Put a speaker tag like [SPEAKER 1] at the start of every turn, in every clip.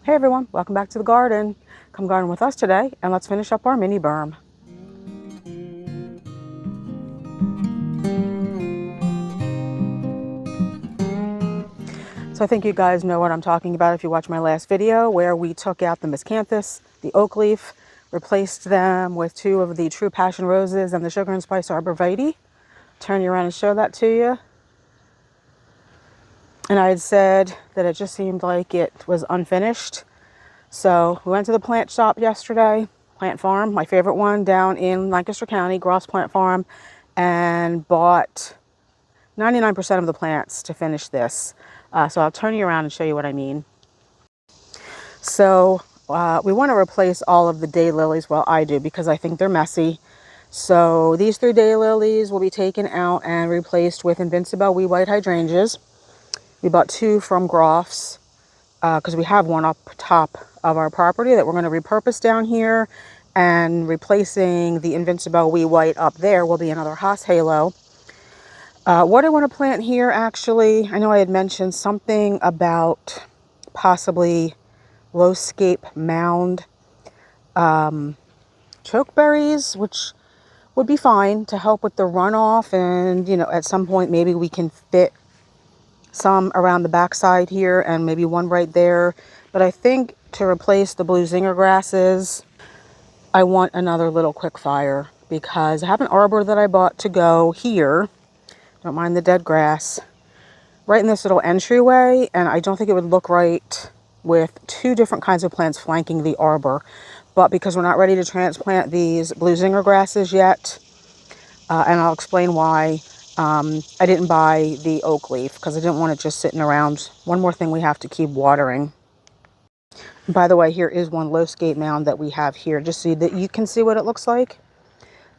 [SPEAKER 1] Hey everyone, welcome back to the garden. Come garden with us today and let's finish up our mini berm. So I think you guys know what I'm talking about if you watch my last video where we took out the miscanthus, the oak leaf, replaced them with two of the true passion roses and the sugar and spice arborvitae. Turn you around and show that to you. And I had said that it just seemed like it was unfinished. So we went to the plant shop yesterday, Plant Farm, my favorite one down in Lancaster County, Gross Plant Farm, and bought 99% of the plants to finish this. So I'll turn you around and show you what I mean. So we want to replace all of the daylilies. Well, I do because I think they're messy. So these 3 daylilies will be taken out and replaced with Invincibelle Wee White Hydrangeas. We bought 2 from Groff's because we have one up top of our property that we're going to repurpose down here, and replacing the Invincibelle Wee White up there will be another Haas Halo. What I want to plant here, actually, I know I had mentioned something about possibly low-scape mound chokeberries, which would be fine to help with the runoff, and at some point maybe we can fit some around the backside here and maybe one right there. But I think to replace the blue zinger grasses, I want another little quick fire because I have an arbor that I bought to go here. Don't mind the dead grass. Right in this little entryway, and I don't think it would look right with 2 different kinds of plants flanking the arbor. But because we're not ready to transplant these blue zinger grasses yet, and I'll explain why, I didn't buy the oak leaf because I didn't want it just sitting around. One more thing we have to keep watering. By the way, here is one low-scape mound that we have here, just so that you can see what it looks like.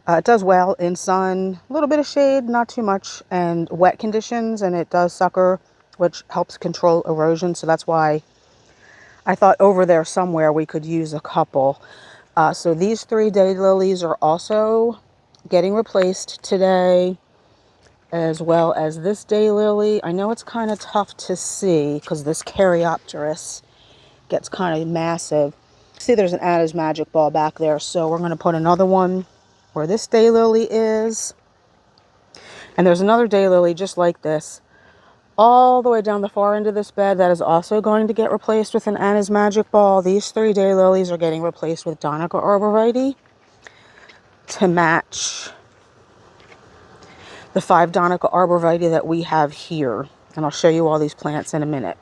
[SPEAKER 1] It does well in sun, a little bit of shade, not too much, and wet conditions, and it does sucker, which helps control erosion. So that's why I thought over there somewhere we could use a couple. So these 3 daylilies are also getting replaced today, as well as this daylily. I know it's kind of tough to see because this Caryopteris gets kind of massive. See, there's an Anna's Magic Ball back there, so we're going to put another one where this daylily is. And there's another daylily just like this all the way down the far end of this bed that is also going to get replaced with an Anna's Magic Ball. These 3 daylilies are getting replaced with Donica arborvitae to match the 5 Donica arborvitae that we have here. And I'll show you all these plants in a minute.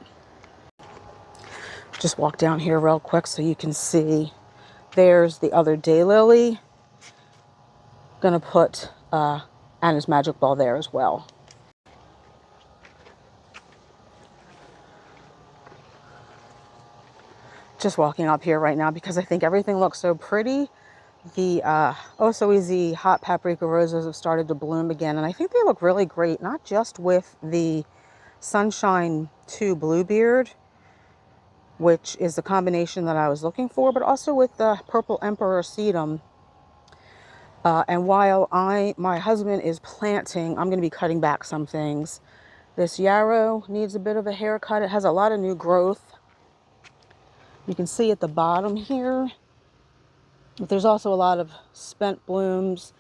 [SPEAKER 1] Just walk down here real quick so you can see. There's the other daylily. Gonna put Anna's Magic Ball there as well. Just walking up here right now because I think everything looks so pretty. The Oh So Easy hot paprika roses have started to bloom again, and I think they look really great, not just with the Sunshine 2 Bluebeard, which is the combination that I was looking for, but also with the Purple Emperor Sedum. And while my husband is planting, I'm going to be cutting back some things. This yarrow needs a bit of a haircut. It has a lot of new growth. You can see at the bottom here, but there's also a lot of spent blooms.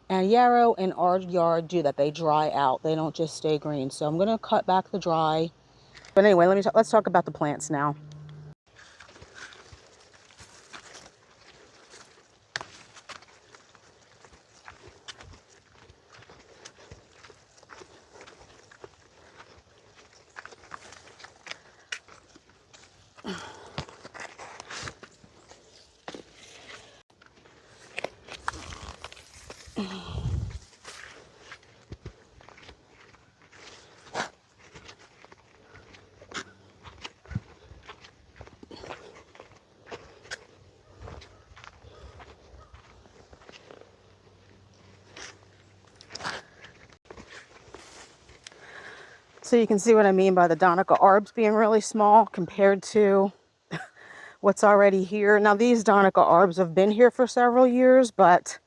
[SPEAKER 1] And yarrow in our yard do that. They dry out. They don't just stay green. So I'm going to cut back the dry. But anyway, let's talk about the plants now. So you can see what I mean by the Donica arbs being really small compared to what's already here. Now these Donica arbs have been here for several years, but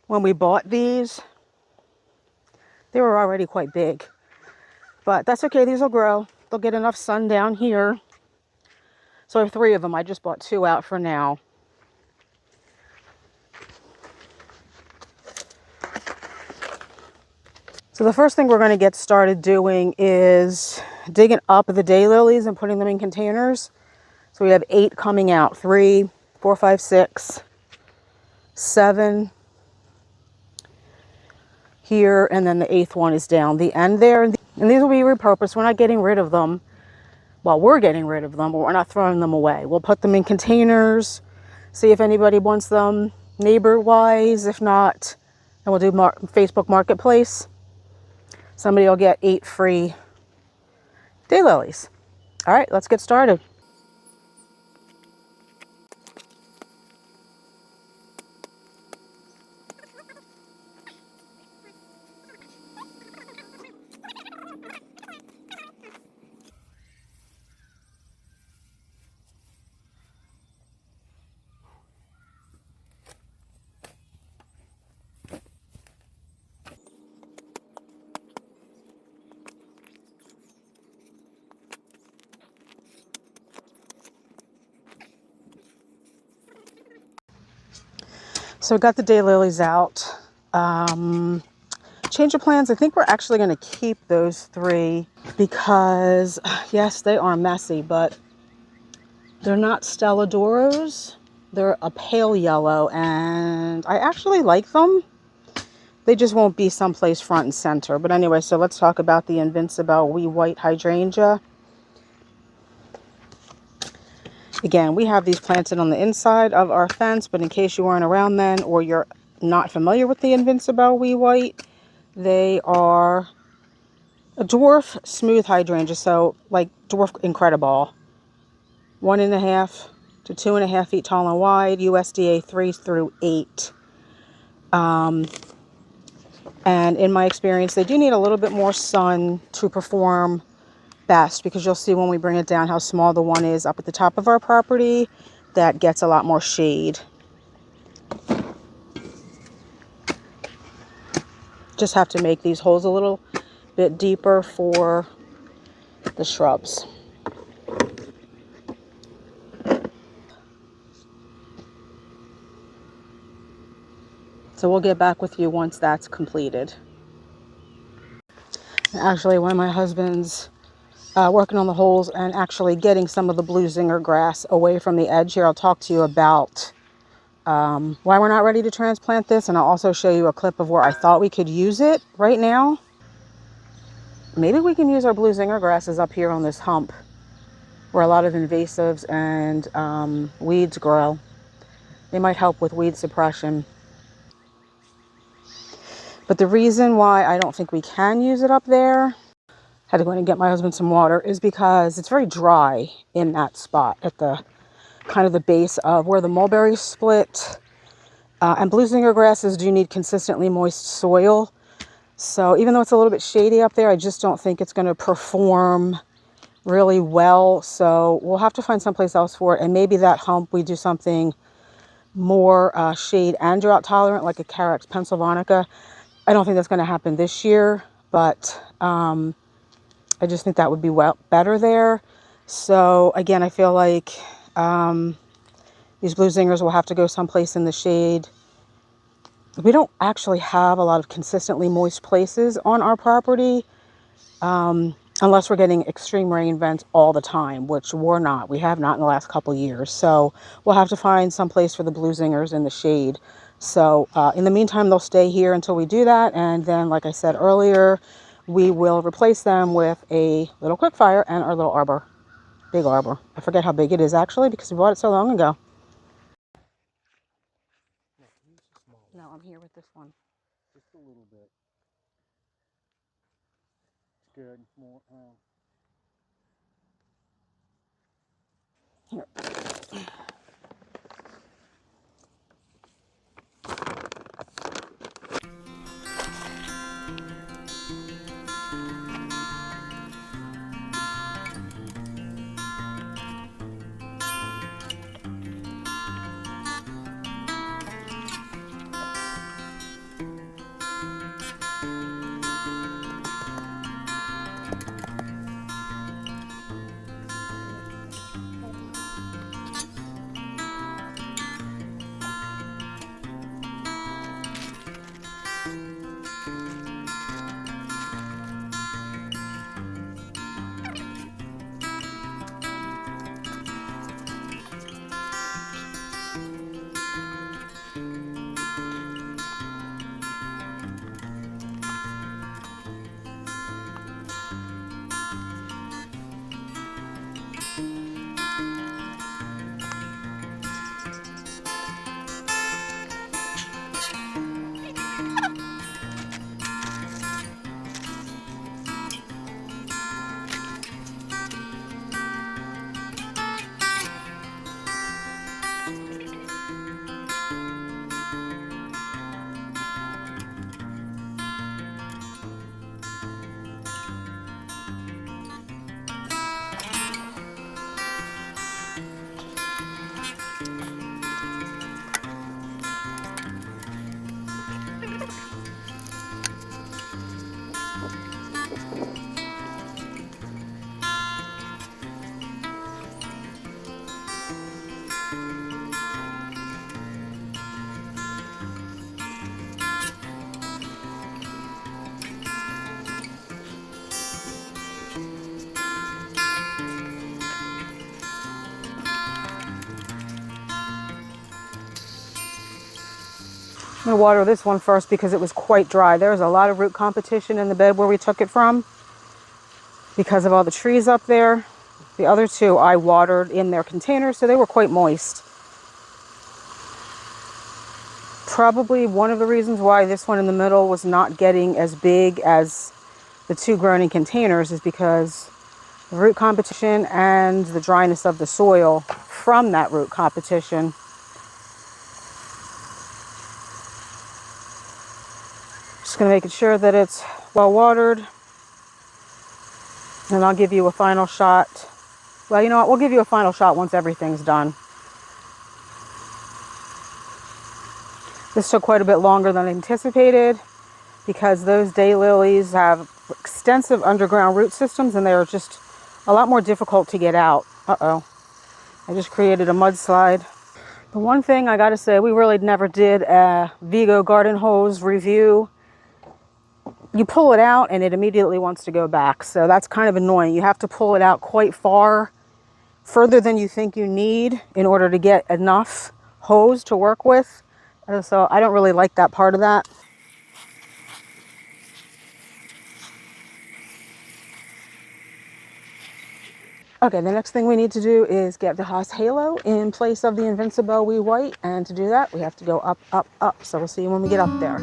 [SPEAKER 1] when we bought these, they were already quite big. But that's okay, these will grow. They'll get enough sun down here So I have 3 of them. I just bought 2 out for now. So the first thing we're going to get started doing is digging up the daylilies and putting them in containers. So we have 8 coming out. 3, 4, 5, 6, 7 here, and then the 8th one is down the end there. And these will be repurposed. We're not getting rid of them. Well, we're getting rid of them, but we're not throwing them away. We'll put them in containers, see if anybody wants them neighbor-wise. If not, and we'll do Facebook Marketplace. Somebody will get 8 free daylilies. All right, let's get started. So I got the daylilies out. Change of plans. I think we're actually going to keep those 3 because, yes, they are messy, but they're not Stelladoros. They're a pale yellow, and I actually like them. They just won't be someplace front and center. But anyway, so let's talk about the Invincibelle Wee White Hydrangea. Again, we have these planted on the inside of our fence, but in case you weren't around then or you're not familiar with the Invincibelle Wee White, they are a dwarf smooth hydrangea, so like dwarf Incredible. 1.5 to 2.5 feet tall and wide, USDA 3 through 8. And in my experience, they do need a little bit more sun to perform best, because you'll see when we bring it down how small the one is up at the top of our property. That gets a lot more shade. Just have to make these holes a little bit deeper for the shrubs. So we'll get back with you once that's completed. Actually, when my husband's working on the holes and actually getting some of the blue zinger grass away from the edge here, I'll talk to you about why we're not ready to transplant this, and I'll also show you a clip of where I thought we could use it right now. Maybe we can use our blue zinger grasses up here on this hump where a lot of invasives and weeds grow. They might help with weed suppression. But the reason why I don't think we can use it up there, had to go in and get my husband some water, is because it's very dry in that spot at the kind of the base of where the mulberries split. And blue zinger grasses do need consistently moist soil. So even though it's a little bit shady up there, I just don't think it's going to perform really well. So we'll have to find someplace else for it. And maybe that hump, we do something more shade and drought tolerant, like a Carex pennsylvanica. I don't think that's going to happen this year, but I just think that would be better there. So again, I feel like these blue zingers will have to go someplace in the shade. We don't actually have a lot of consistently moist places on our property, unless we're getting extreme rain events all the time, which we're not. We have not in the last couple years. So we'll have to find some place for the blue zingers in the shade. So in the meantime, they'll stay here until we do that. And then, like I said earlier, we will replace them with a little quickfire and our little arbor, big arbor. I forget how big it is actually because we bought it so long ago. No, I'm here with this one.
[SPEAKER 2] Just a little bit. It's good. More.
[SPEAKER 1] Here. going to water this one first because it was quite dry. There was a lot of root competition in the bed where we took it from because of all the trees up there. The other two I watered in their containers, so they were quite moist. Probably one of the reasons why this one in the middle was not getting as big as the two grown in containers is because the root competition and the dryness of the soil from that root competition. Just going to make sure that it's well watered. And I'll give you a final shot. Well, you know what? We'll give you a final shot once everything's done. This took quite a bit longer than anticipated because those daylilies have extensive underground root systems and they're just a lot more difficult to get out. Uh-oh. I just created a mudslide. The one thing I got to say, we really never did a Vigo garden hose review. You pull it out and it immediately wants to go back. So that's kind of annoying. You have to pull it out quite further than you think you need in order to get enough hose to work with. So I don't really like that part of that. Okay, the next thing we need to do is get the Haas Halo in place of the Invincibelle Wee White. And to do that, we have to go up, up, up. So we'll see you when we get up there.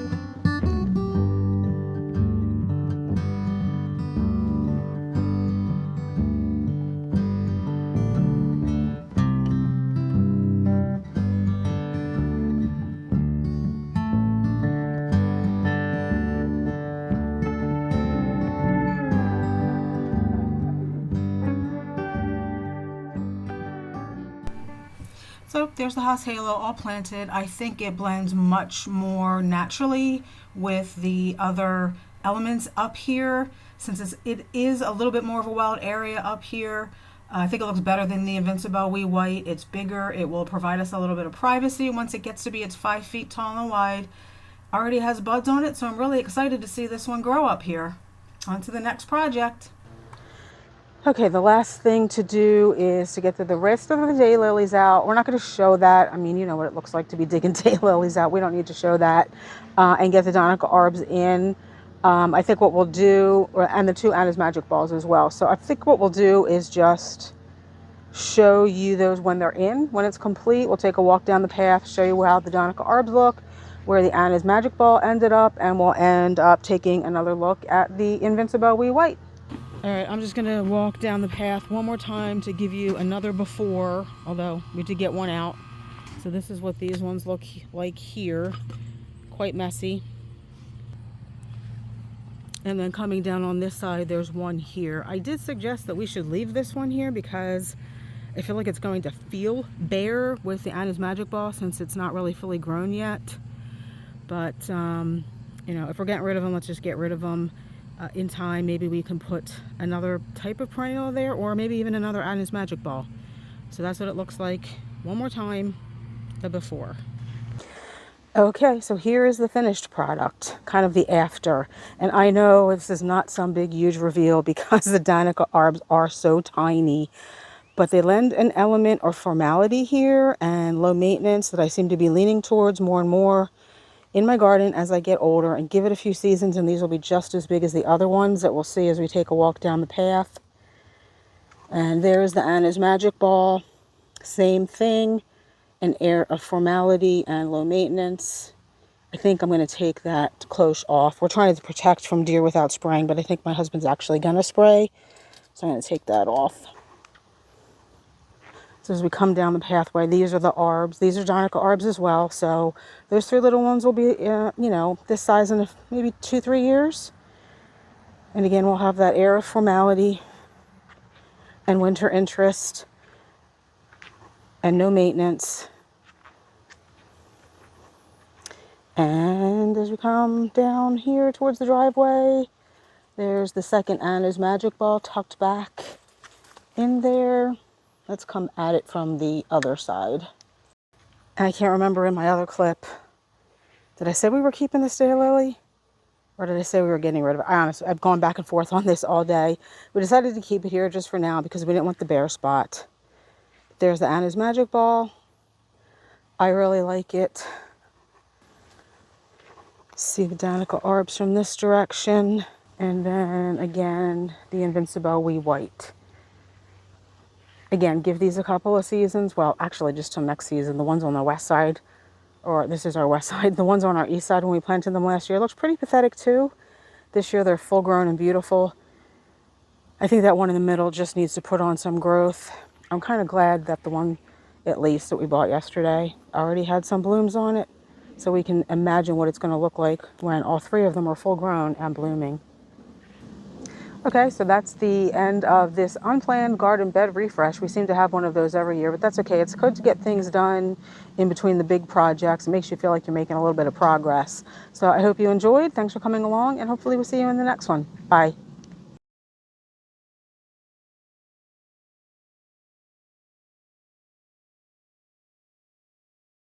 [SPEAKER 1] So there's the Haas Halo all planted. I think it blends much more naturally with the other elements up here. Since it is a little bit more of a wild area up here, I think it looks better than the Invincibelle Wee White. It's bigger. It will provide us a little bit of privacy once it gets to be it's 5 feet tall and wide. Already has buds on it, so I'm really excited to see this one grow up here. On to the next project. Okay, the last thing to do is to get the rest of the daylilies out. We're not going to show that. I mean, you know what it looks like to be digging daylilies out. We don't need to show that. And get the Donica arbs in. I think what we'll do, and the two Anna's Magic Balls as well. So I think what we'll do is just show you those when they're in. When it's complete, we'll take a walk down the path, show you how the Donica arbs look, where the Anna's Magic Ball ended up, and we'll end up taking another look at the Invincibelle Wee White. All right, I'm just going to walk down the path one more time to give you another before, although we did get one out. So this is what these ones look like here. Quite messy. And then coming down on this side, there's one here. I did suggest that we should leave this one here because I feel like it's going to feel bare with the Anna's Magic Ball since it's not really fully grown yet. But, you know, if we're getting rid of them, let's just get rid of them. In time, maybe we can put another type of perennial there, or maybe even another Anna's Magic Ball. So that's what it looks like. One more time, the before. Okay, so here is the finished product, kind of the after. And I know this is not some big huge reveal because the Donica arbs are so tiny, but they lend an element or formality here and low maintenance that I seem to be leaning towards more and more in my garden as I get older, and give it a few seasons and these will be just as big as the other ones that we'll see as we take a walk down the path. And there's the Anna's Magic Ball. Same thing, an air of formality and low maintenance. I think I'm going to take that cloche off. We're trying to protect from deer without spraying, but I think my husband's actually going to spray. So I'm going to take that off. So as we come down the pathway, these are the arbs. These are Donica arbs as well. So those three little ones will be, you know, this size in maybe 2-3 years. And again, we'll have that air of formality and winter interest and no maintenance. And as we come down here towards the driveway, there's the second Anna's Magic Ball tucked back in there. Let's come at it from the other side. I can't remember in my other clip, did I say we were keeping this daylily? Or did I say we were getting rid of it? I honestly, I've gone back and forth on this all day. We decided to keep it here just for now because we didn't want the bare spot. There's the Anna's Magic Ball. I really like it. See the Danica Arbs from this direction. And then again, the Invincibelle Wee White. Again, give these a couple of seasons. Well, actually just till next season. The ones on the west side, or this is our west side. The ones on our east side when we planted them last year looks pretty pathetic too. This year they're full grown and beautiful. I think that one in the middle just needs to put on some growth. I'm kind of glad that the one, at least, that we bought yesterday already had some blooms on it. So we can imagine what it's going to look like when all three of them are full grown and blooming. Okay, so that's the end of this unplanned garden bed refresh. We seem to have one of those every year, but that's okay. It's good to get things done in between the big projects. It makes you feel like you're making a little bit of progress. So I hope you enjoyed. Thanks for coming along, and hopefully we'll see you in the next one. Bye.